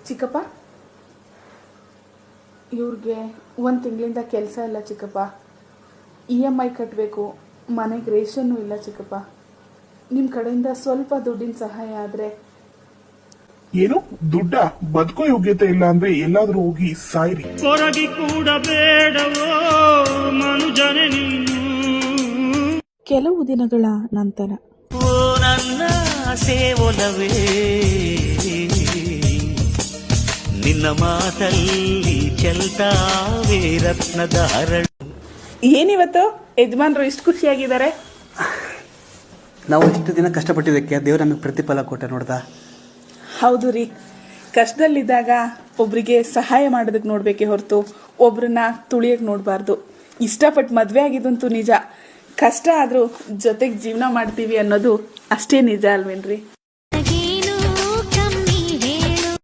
ಚಿಕ್ಕಪ್ಪ, ಇವ್ರಿಗೆ 1 ತಿಂಗಳಿಂದ ಕೆಲಸ ಇಲ್ಲ ಚಿಕ್ಕಪ್ಪ. EMI ಕಟ್ಟಬೇಕು, ಮನೆಗೆ ರೇಷನ್ನು ಇಲ್ಲ ಚಿಕ್ಕಪ್ಪ. ನಿಮ್ಮ ಕಡೆಯಿಂದ ಸ್ವಲ್ಪ ದುಡ್ಡಿನ ಸಹಾಯ ಆದರೆ. ಏನು ದುಡ್ಡ? ಬದುಕೋ ಯೋಗ್ಯತೆ ಇಲ್ಲ ಅಂದ್ರೆ ಎಲ್ಲಾದ್ರೂ ಹೋಗಿ ಸಾಯ್ರಿ. ಕೊರಗಿ ಕೂಡ ಬೇಡವೋ ಮನುಜನೆ ನೀನು. ಕೆಲವು ದಿನಗಳ ನಂತರ, ಓ ನನ್ನ ಸೇವನವೇ, ನಿನ್ನ ಮಾತಲ್ಲಿ ಚೆಲ್ತಾವೆ ರತ್ನದ ಹರಳು. ಏನಿವತ್ತು ಯಜಮಾನ್ರು ಇಷ್ಟು ಖುಷಿಯಾಗಿದ್ದಾರೆ? ನಾವು ಇಷ್ಟು ದಿನ ಕಷ್ಟಪಟ್ಟಿದ್ದಕ್ಕೆ ದೇವ್ರು ನಮಗೆ ಪ್ರತಿಫಲ ಕೊಟ್ಟ ನೋಡ್ದಾ. ಹೌದು ರೀ, ಕಷ್ಟದಲ್ಲಿದ್ದಾಗ ಒಬ್ರಿಗೆ ಸಹಾಯ ಮಾಡೋದಕ್ಕೆ ನೋಡ್ಬೇಕೆ ಹೊರತು ಒಬ್ರನ್ನ ತುಳಿಯಕ್ಕೆ ನೋಡಬಾರ್ದು. ಇಷ್ಟಪಟ್ಟು ಮದುವೆ ಆಗಿದ್ದಂತೂ ನಿಜ, ಕಷ್ಟ ಆದರೂ ಜೊತೆಗೆ ಜೀವನ ಮಾಡ್ತೀವಿ ಅನ್ನೋದು ಅಷ್ಟೇ ನಿಜ ಅಲ್ವೇನ್ರಿ?